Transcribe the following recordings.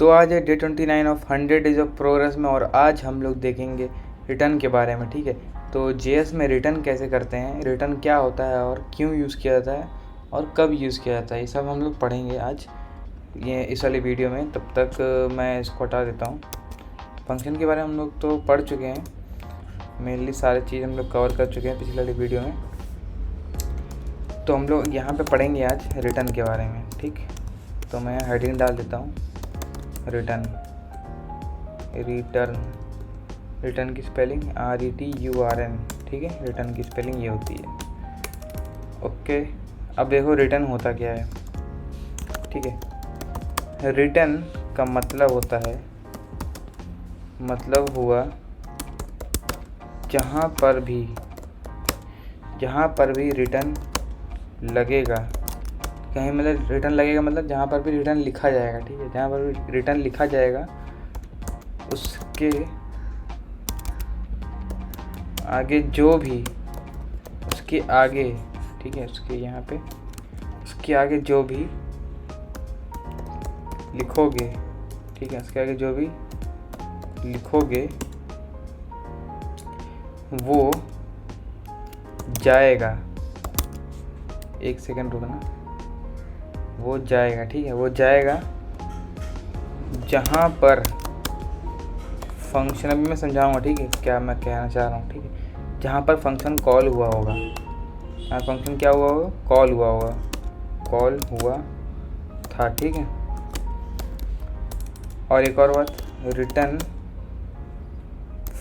तो आज है day 29 of 100 days of progress में, और आज हम लोग देखेंगे रिटर्न के बारे में। ठीक है, तो जेएस में रिटर्न कैसे करते हैं, रिटर्न क्या होता है और क्यों यूज़ किया जाता है और कब यूज़ किया जाता है, ये सब हम लोग पढ़ेंगे आज ये इस वाली वीडियो में। तब तक मैं इसको हटा देता हूँ। फंक्शन के बारे में हम लोग तो पढ़ चुके हैं, मेनली सारी चीज़ हम लोग कवर कर चुके हैं पिछले वाली वीडियो में। तो हम लोग यहाँ पे पढ़ेंगे आज रिटर्न के बारे में। ठीक, तो मैं हेडिंग डाल देता हूँ रिटर्न। रिटर्न की स्पेलिंग RETURN। ठीक है, रिटर्न की स्पेलिंग ये होती है। ओके, अब देखो रिटर्न होता क्या है। ठीक है, रिटर्न का मतलब होता है, मतलब हुआ जहाँ पर भी रिटर्न लगेगा, कहीं मतलब रिटर्न लगेगा मतलब जहाँ पर भी रिटर्न लिखा जाएगा। ठीक है, जहाँ पर भी रिटर्न लिखा जाएगा उसके आगे जो भी उसके आगे, ठीक है, उसके यहाँ पे उसके आगे जो भी लिखोगे, ठीक है, उसके आगे जो भी लिखोगे वो जाएगा। एक सेकंड रुकना, वो जाएगा। ठीक है, वो जाएगा जहाँ पर फंक्शन, अभी मैं समझाऊंगा। ठीक है, क्या मैं कहना चाह रहा हूँ। ठीक है, जहाँ पर फंक्शन कॉल हुआ होगा, यहाँ फंक्शन क्या हुआ होगा, कॉल हुआ था। ठीक है, और एक और बात, रिटर्न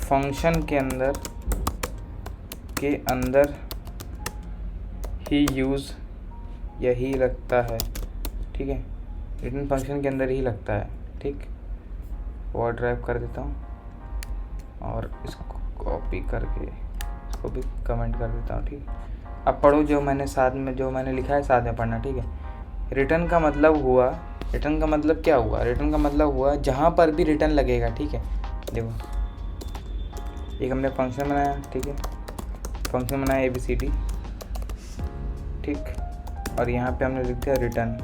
फंक्शन के अंदर ही यूज़ यही लगता है। ठीक है, रिटर्न फंक्शन के अंदर ही लगता है। ठीक, वर्ड ड्राइव कर देता हूँ और इसको कॉपी करके इसको भी कमेंट कर देता हूँ। ठीक, अब पढ़ो जो मैंने लिखा है, साथ में पढ़ना। ठीक है, रिटर्न का मतलब क्या हुआ, रिटर्न का मतलब हुआ जहाँ पर भी रिटर्न लगेगा। ठीक है, देखो एक हमने फंक्शन बनाया। ठीक है, फंक्शन बनाया ABCD। ठीक, और यहाँ पे हमने लिख दिया रिटर्न,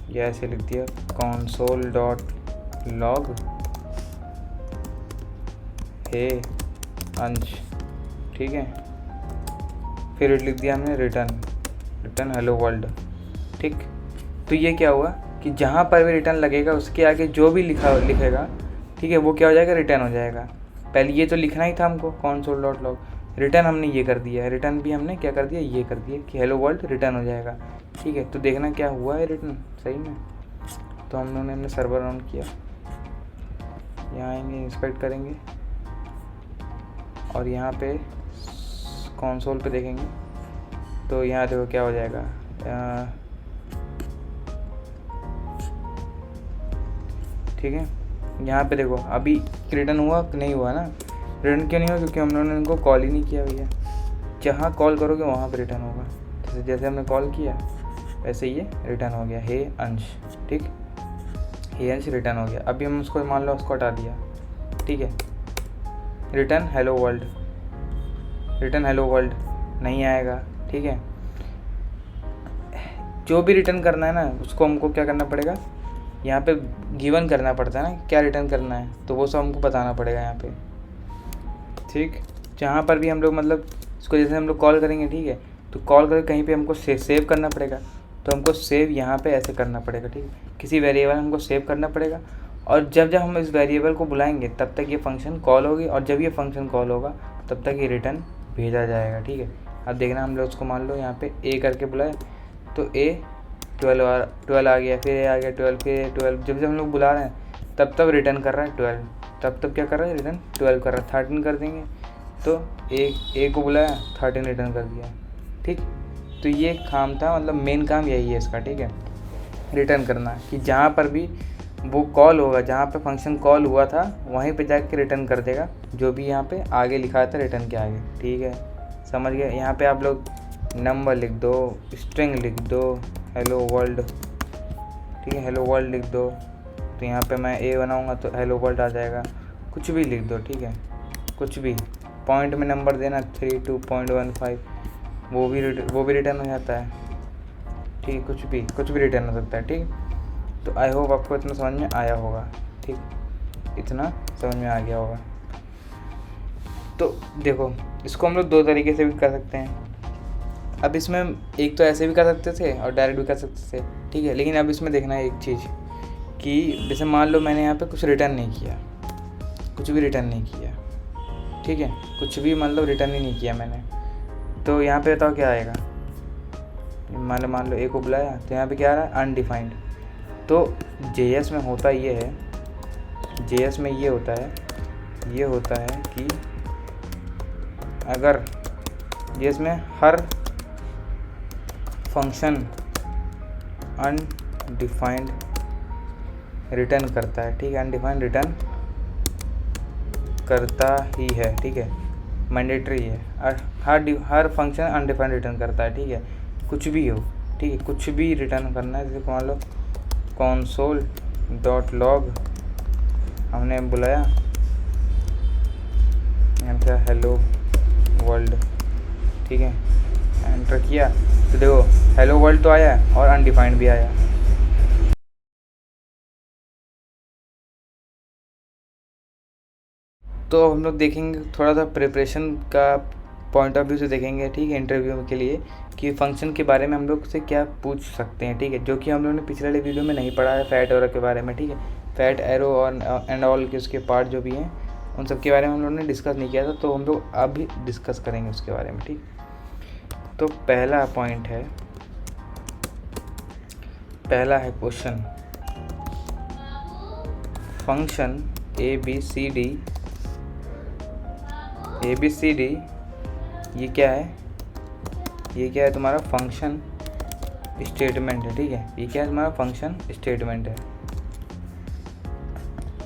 या ऐसे लिख दिया console.log हे अंश। ठीक है, फिर लिख दिया हमने रिटर्न हेलो वर्ल्ड। ठीक, तो ये क्या हुआ कि जहाँ पर भी रिटर्न लगेगा उसके आगे जो भी लिखेगा, ठीक है, वो क्या हो जाएगा, रिटर्न हो जाएगा। पहले ये तो लिखना ही था हमको console.log, रिटर्न हमने ये कर दिया है, रिटर्न भी हमने क्या कर दिया, ये कर दिया कि हेलो वर्ल्ड रिटर्न हो जाएगा। ठीक है, तो देखना क्या हुआ है रिटर्न सही में। तो हम लोगों ने हमने सर्वर ऑन किया, यहाँ आएंगे, इंस्पेक्ट करेंगे और यहाँ पे कंसोल पे देखेंगे तो यहाँ देखो क्या हो जाएगा। ठीक है, यहाँ पे देखो अभी रिटर्न हुआ नहीं हुआ ना, रिटर्न क्यों नहीं हुआ, क्योंकि हम लोगों ने इनको कॉल ही नहीं किया भैया। जहाँ कॉल करोगे वहाँ पे रिटर्न होगा, जैसे हमने कॉल किया वैसे ये रिटर्न हो गया, हे अंश। ठीक, हे अंश रिटर्न हो गया। अभी हम उसको मान लो उसको हटा दिया। ठीक है, रिटर्न हेलो वर्ल्ड नहीं आएगा। ठीक है, जो भी रिटर्न करना है ना उसको हमको क्या करना पड़ेगा, यहाँ पे गिवन करना पड़ता है ना, क्या रिटर्न करना है, तो वो सब हमको बताना पड़ेगा यहाँ पे। ठीक, जहाँ पर भी हम लोग मतलब इसको जैसे हम लोग कॉल करेंगे, ठीक है, तो कॉल करके कहीं पे हमको सेव करना पड़ेगा, तो हमको सेव यहाँ पे ऐसे करना पड़ेगा। ठीक है, किसी वेरिएबल हमको सेव करना पड़ेगा, और जब हम इस वेरिएबल को बुलाएंगे तब तक ये फंक्शन कॉल होगी, और जब ये फंक्शन कॉल होगा तब तक ये रिटर्न भेजा जाएगा। ठीक है, अब देखना हम लोग उसको मान लो यहाँ पे A करके बुलाए तो A 12 आ गया, फिर A आ गया 12, फिर 12, जब हम लोग बुला रहे हैं तब रिटर्न कर रहा है 12, तब क्या कर रहा है, रिटर्न 12 कर रहा है। 13 कर देंगे तो A को बुलाया, 13 रिटर्न कर दिया। ठीक, तो ये काम था, मतलब मेन काम यही है इसका। ठीक है, रिटर्न करना, कि जहाँ पर भी वो कॉल होगा, जहाँ पे फंक्शन कॉल हुआ था वहीं पे जाके रिटर्न कर देगा जो भी यहाँ पे आगे लिखा था रिटर्न के आगे। ठीक है, समझ गए। यहाँ पे आप लोग नंबर लिख दो, स्ट्रिंग लिख दो, हेलो वर्ल्ड। ठीक है, हेलो वर्ल्ड लिख दो, तो यहाँ पे मैं A बनाऊँगा तो हेलो वर्ल्ड आ जाएगा। कुछ भी लिख दो, ठीक है, कुछ भी, पॉइंट में नंबर देना 32.15, वो भी रिटर्न हो जाता है। ठीक है, कुछ भी रिटर्न हो सकता है। ठीक, तो आई होप आपको इतना समझ में आया होगा, ठीक, इतना समझ में आ गया होगा। तो देखो इसको हम लोग दो तरीके से भी कर सकते हैं। अब इसमें एक तो ऐसे भी कर सकते थे और डायरेक्ट भी कर सकते थे, ठीक है। लेकिन अब इसमें देखना है एक चीज़ कि जैसे मान लो मैंने यहाँ पे कुछ रिटर्न नहीं किया, कुछ भी रिटर्न नहीं किया, ठीक है, कुछ भी मतलब रिटर्न ही नहीं किया मैंने, तो यहाँ पे बताओ क्या आएगा। मान लो ए को बुलाया तो यहाँ पे क्या आ रहा है, अनडिफाइंड। तो JS में होता ये है, JS में ये होता है कि अगर JS में हर फंक्शन अनडिफाइंड रिटर्न करता है, ठीक है, अनडिफाइंड रिटर्न करता ही है, ठीक है, मैंडेटरी है। और हर फंक्शन अनडिफाइंड रिटर्न करता है, ठीक है, कुछ भी हो, ठीक है, कुछ भी रिटर्न करना है। जैसे मान लो console.log हमने बुलाया, यहाँ पे हेलो वर्ल्ड, ठीक है, एंटर किया तो देखो हेलो वर्ल्ड तो आया है और अनडिफाइंड भी आया। तो हम लोग देखेंगे थोड़ा सा प्रिपरेशन का पॉइंट ऑफ व्यू से देखेंगे, ठीक है, इंटरव्यू के लिए कि फ़ंक्शन के बारे में हम लोग से क्या पूछ सकते हैं, ठीक है, जो कि हम लोगों ने पिछले वाले वीडियो में नहीं पढ़ा है फैट एरो के बारे में, ठीक है, फैट एरो और एंड ऑल के उसके पार्ट जो भी हैं उन सब के बारे में हम लोगों ने डिस्कस नहीं किया था, तो हम लोग अब भी डिस्कस करेंगे उसके बारे में, ठीक। तो पहला पॉइंट है, पहला है क्वेश्चन, फंक्शन ABCD ये क्या है, ये क्या है तुम्हारा फंक्शन स्टेटमेंट है, ठीक है, ये क्या है तुम्हारा फंक्शन स्टेटमेंट है।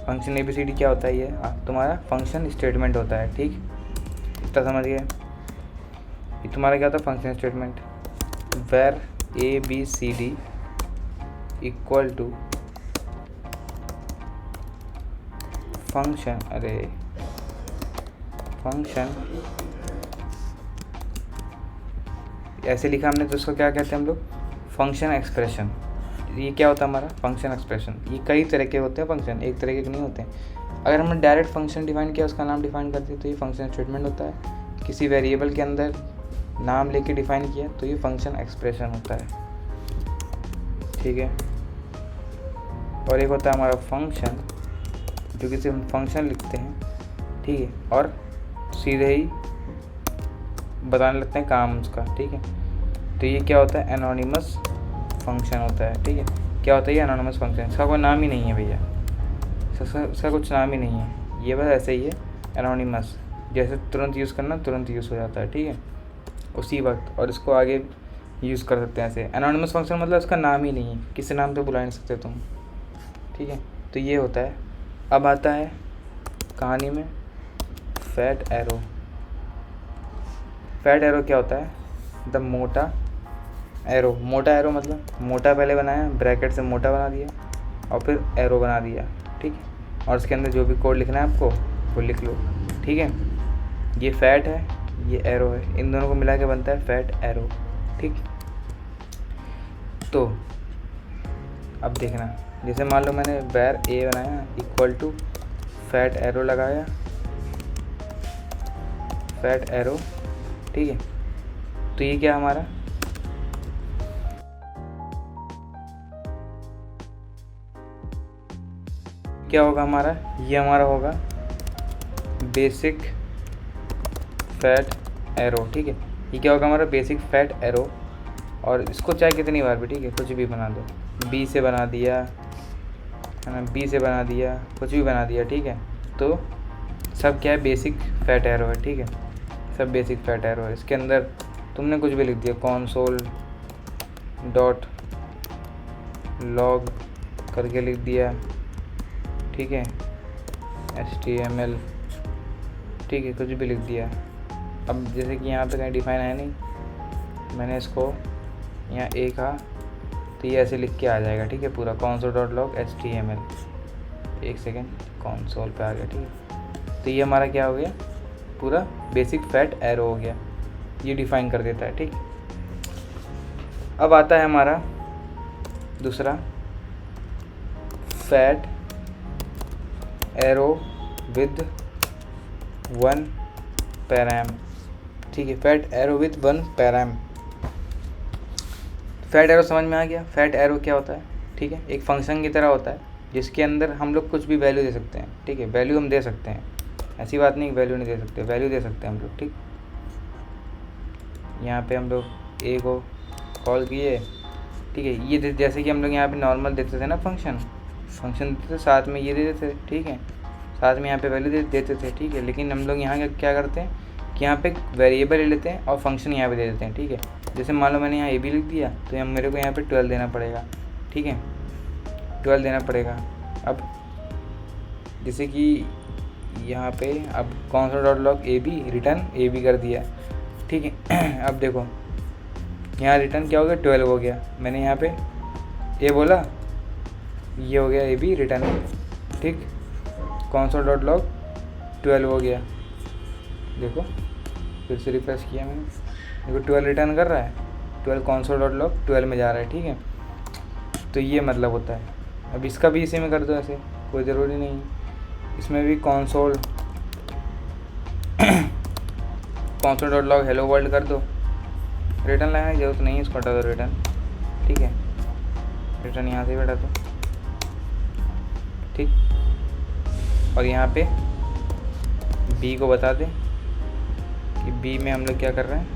फंक्शन ABCD क्या होता है, ये तुम्हारा फंक्शन स्टेटमेंट होता है, ठीक, इतना समझ गए। ये तुम्हारा क्या होता है function statement, where ABCD equal to function, function ऐसे लिखा हमने तो उसको क्या कहते हैं हम लोग, फंक्शन एक्सप्रेशन। ये क्या होता है हमारा फंक्शन एक्सप्रेशन। ये कई तरह के होते हैं फंक्शन, एक तरह के नहीं होते हैं। अगर हमने डायरेक्ट फंक्शन डिफाइन किया, उसका नाम डिफाइन कर दिया तो ये फंक्शन स्टेटमेंट होता है। किसी वेरिएबल के अंदर नाम लेके डिफाइन किया तो ये फंक्शन एक्सप्रेशन होता है, ठीक है। और एक होता है हमारा फंक्शन, जो किसी हम फंक्शन लिखते हैं, ठीक है, और सीधे ही बताने लगते हैं काम उसका, ठीक है। तो ये क्या होता है एनोनिमस फंक्शन होता है, ठीक है। क्या होता है ये एनोनिमस फंक्शन, इसका कोई नाम ही नहीं है भैया, इसका कुछ नाम ही नहीं है, ये बस ऐसे ही है एनोनिमस, जैसे तुरंत यूज़ करना तुरंत यूज़ हो जाता है, ठीक है, उसी वक्त। और इसको आगे यूज़ कर सकते हैं ऐसे। एनोनिमस फंक्शन मतलब इसका नाम ही नहीं है, किसी नाम से बुला नहीं सकते तुम, ठीक है। तो ये होता है। अब आता है कहानी में फैट एरो। फैट एरो क्या होता है, द मोटा एरो। मोटा एरो मतलब मोटा पहले बनाया, ब्रैकेट से मोटा बना दिया और फिर एरो बना दिया, ठीक है। और उसके अंदर जो भी कोड लिखना है आपको वो लिख लो, ठीक है। ये फैट है, ये एरो है, इन दोनों को मिला के बनता है फैट एरो, ठीक। तो अब देखना, जैसे मान लो मैंने वेर ए बनाया इक्वल टू फैट एरो लगाया, फैट एरो, ठीक है। तो ये क्या हमारा क्या होगा हमारा, ये हमारा होगा बेसिक फैट एरो, ठीक है। ये क्या होगा हमारा बेसिक फैट एरो। और इसको चाहे कितनी बार भी, ठीक है, कुछ भी बना दो, बी से बना दिया है ना, बी से बना दिया, कुछ भी बना दिया, ठीक है। तो सब क्या है बेसिक फैट एरो है, ठीक है, सब बेसिक फैट एरो है। इसके अंदर तुमने कुछ भी लिख दिया, console.log करके लिख दिया, ठीक है, HTML, ठीक है, कुछ भी लिख दिया। अब जैसे कि यहाँ पे कहीं डिफाइन है नहीं, मैंने इसको यहाँ ए कहा तो ये ऐसे लिख के आ जाएगा, ठीक है, पूरा console.log HTML। एक सेकेंड, console पे आ गया, ठीक है। तो ये हमारा क्या हो गया, पूरा बेसिक फैट एरो हो गया, ये डिफाइन कर देता है, ठीक। अब आता है हमारा दूसरा फैट एरो विद 1 पैराम। ठीक है, fat arrow with 1 params. Fat arrow समझ में आ गया। फैट एरो क्या होता है? ठीक है, एक फंक्शन की तरह होता है जिसके अंदर हम लोग कुछ भी वैल्यू दे सकते हैं। ठीक है, वैल्यू हम दे सकते हैं, ऐसी बात नहीं वैल्यू नहीं दे सकते, वैल्यू दे सकते हैं हम लोग। ठीक, यहाँ पे हम लोग ए को कॉल किए। ठीक है, ये जैसे कि हम लोग यहाँ पे नॉर्मल देते थे ना, फंक्शन देते थे, साथ में ये दे देते थे। ठीक है, साथ में यहाँ पे वैल्यू देते थे। ठीक है, लेकिन हम लोग यहाँ क्या करते हैं कि यहाँ पे वेरिएबल ले लेते हैं और फंक्शन यहाँ पे दे देते हैं। ठीक है, जैसे मान लो मैंने यहाँ ए बी लिख दिया तो यहाँ मेरे को यहाँ पे 12 देना पड़ेगा। ठीक है, 12 देना पड़ेगा। अब जैसे कि यहाँ पे अब कौन dot log A B return A B कर दिया। ठीक है, अब देखो यहाँ रिटर्न क्या हो गया, 12 हो गया। मैंने यहाँ पे ए बोला, ये हो गया ए बी रिटर्न। ठीक, कौन डॉट लॉग 12 हो गया। देखो फिर से रिफ्रेश किया मैंने, देखो 12 रिटर्न कर रहा है, 12 कॉन्सोल डॉट लॉग 12 में जा रहा है। ठीक है, तो ये मतलब होता है। अब इसका भी इसी में कर दो, ऐसे कोई ज़रूरी नहीं, इसमें भी console dot log hello world कर दो। रिटर्न लाने की जरूरत नहीं है, इसको हटा दो रिटर्न। ठीक है, रिटर्न यहाँ से भी हटा दो। ठीक, और यहाँ पे बी को बता दें कि बी में हम लोग क्या कर रहे हैं,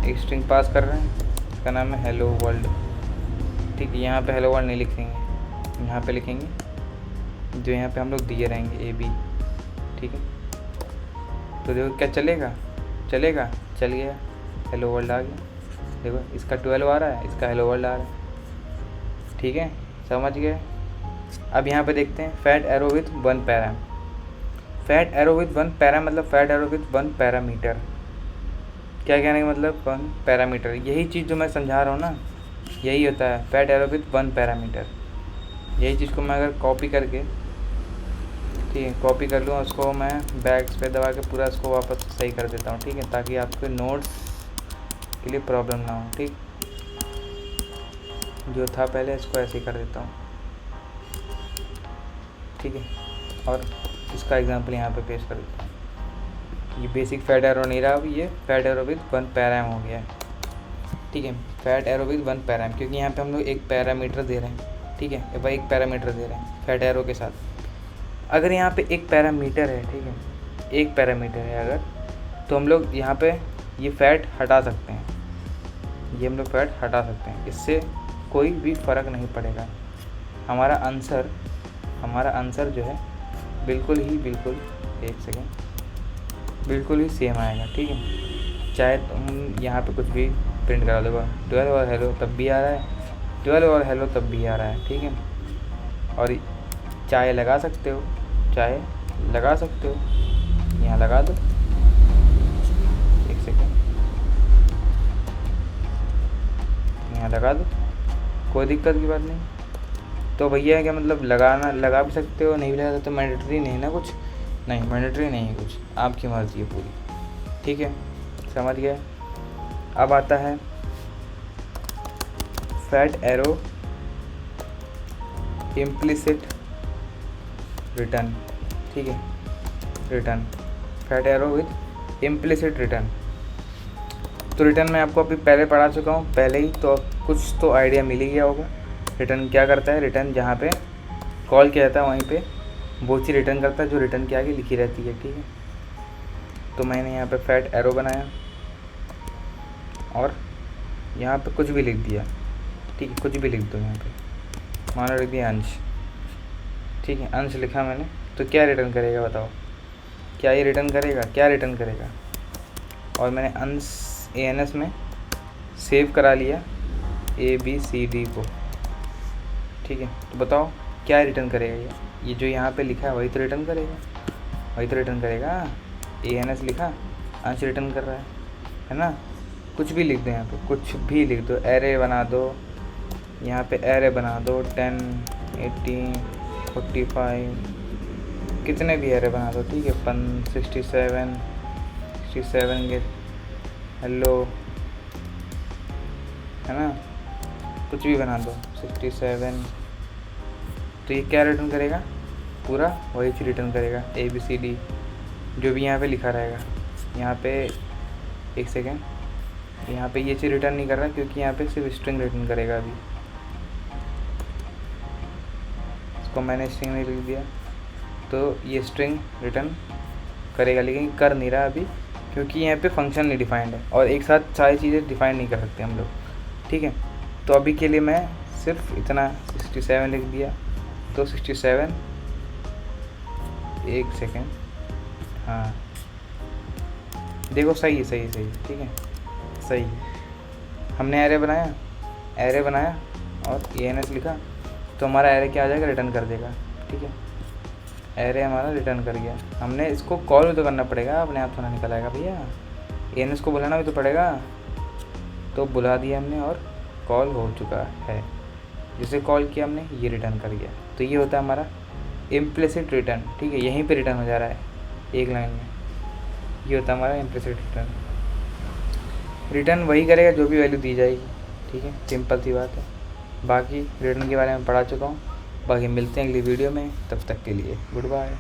एक स्ट्रिंग पास कर रहे हैं, इसका नाम है हेलो वर्ल्ड। ठीक है, यहाँ पे हेलो वर्ल्ड नहीं लिखेंगे, यहाँ पे लिखेंगे जो यहाँ पे हम लोग दिए रहेंगे ए बी। ठीक है, तो देखो क्या चलेगा, चल गया, हेलो वर्ल्ड आ गया। देखो इसका 12 आ रहा है, इसका हेलो वर्ल्ड आ रहा है। ठीक है, समझ गए। अब यहाँ पे देखते हैं fat arrow with 1 params. Fat arrow with 1 params मतलब फैट एरो विथ 1 पैरामीटर। क्या कहने का मतलब 1 पैरामीटर, यही चीज़ जो मैं समझा रहा हूँ ना, यही होता है फैट एरो विथ 1 पैरामीटर। यही चीज़ को मैं अगर कॉपी करके, ठीक है, कॉपी कर लूँ, उसको मैं बैक पे दबा के पूरा इसको वापस सही कर देता हूँ। ठीक है, ताकि आपके नोट्स के लिए प्रॉब्लम ना हो। ठीक, जो था पहले इसको ऐसे ही कर देता हूँ। ठीक है, और इसका एग्जांपल यहाँ पे पेश कर देता हूँ। ये बेसिक फैट एरो नहीं रहा, अब ये फैट एरो विद 1 पैराम हो गया है। ठीक है, फैट एरो विद 1 पैराम, क्योंकि यहाँ पे हम लोग एक पैरामीटर दे रहे हैं। ठीक है, भाई एक पैरामीटर दे रहे हैं फैट एरो के साथ। अगर यहाँ पे एक पैरामीटर है, ठीक है, एक पैरामीटर है अगर, तो हम लोग यहाँ पे ये फैट हटा सकते हैं, ये हम लोग फैट हटा सकते हैं, इससे कोई भी फ़र्क नहीं पड़ेगा। हमारा आंसर जो है बिल्कुल एक सेकेंड, बिल्कुल ही सेम आएगा। ठीक है, चाहे तुम यहाँ पे कुछ भी प्रिंट करा दो, 12 और हेलो तब भी आ रहा है, 12 और हेलो तब भी आ रहा है। ठीक है, और चाहे लगा सकते हो, यहाँ लगा दो, एक सेकेंड, यहाँ लगा दो, कोई दिक्कत की बात नहीं। तो भैया क्या मतलब लगा भी सकते हो, नहीं भी लगा सकते, तो मैंडेटरी नहीं ना कुछ, नहीं मैंडेटरी नहीं है कुछ, आपकी मर्ज़ी है पूरी। ठीक है, समझ गए। अब आता है फैट एरो इम्प्लिसिट रिटर्न। ठीक है, return fat arrow with implicit return. तो रिटर्न मैं आपको अभी पहले पढ़ा चुका हूँ पहले ही, तो कुछ तो आइडिया मिल ही गया होगा। रिटर्न क्या करता है, रिटर्न जहाँ पे कॉल किया जाता है वहीं पे वो चीज़ रिटर्न करता है जो रिटर्न के आगे लिखी रहती है। ठीक है, तो मैंने यहाँ पे फैट एरो बनाया और यहाँ पे कुछ भी लिख दिया। ठीक है, कुछ भी लिख दो, यहाँ पे मान लो लिख दिया अंश। ठीक है, अंश लिखा मैंने, तो क्या रिटर्न करेगा बताओ, क्या ये रिटर्न करेगा, क्या रिटर्न करेगा। और मैंने अंश ANS में सेव करा लिया ABCD को। ठीक है, तो बताओ क्या रिटर्न करेगा ये जो यहाँ पे लिखा है वही तो रिटर्न करेगा, ANS लिखा, अंश रिटर्न कर रहा है ना। कुछ भी लिख दो, यहाँ पे कुछ भी लिख दो, एरे बना दो, यहाँ पे एरे बना दो 10, 18, 45, कितने भी एरे बना दो। ठीक है, 67 के हेलो, है ना, कुछ भी बना दो 67, तो ये क्या रिटर्न करेगा, पूरा वही चीज़ रिटर्न करेगा, ABCD जो भी यहाँ पे लिखा रहेगा। यहाँ पे एक सेकेंड, यहाँ पे ये चीज़ रिटर्न नहीं कर रहा क्योंकि यहाँ पे सिर्फ स्ट्रिंग रिटर्न करेगा। अभी इसको मैंने स्ट्रिंग नहीं लिख दिया तो ये स्ट्रिंग रिटर्न करेगा, लेकिन कर नहीं रहा अभी क्योंकि यहाँ पे फंक्शन नहीं डिफाइंड है और एक साथ सारी चीज़ें डिफाइन नहीं कर सकते हम लोग, ठीक है। तो अभी के लिए मैं सिर्फ इतना 67 लिख दिया, तो 67, एक सेकेंड, हाँ देखो सही है, ठीक है, सही है। हमने एरे बनाया और ENS लिखा तो हमारा एरे क्या आ जाएगा, रिटर्न कर देगा, ठीक है। एरे हमारा रिटर्न कर गया। हमने इसको कॉल भी तो करना पड़ेगा, अपने आप थोड़ा निकल आएगा भैया, ENS को बुलाना भी तो पड़ेगा। तो बुला दिया हमने और कॉल हो चुका है। जिसे कॉल किया हमने ये रिटर्न कर गया। तो ये होता है हमारा इम्प्लिसिट रिटर्न, ठीक है, यहीं पे रिटर्न हो जा रहा है एक लाइन में। ये होता है हमारा इम्प्लिसिट रिटर्न। रिटर्न वही करेगा जो भी वैल्यू दी जाएगी, ठीक है, सिंपल सी बात है। बाकी रिटर्न के बारे में पढ़ा चुका हूँ। बाकी मिलते हैं अगली वीडियो में, तब तक के लिए गुड बाय।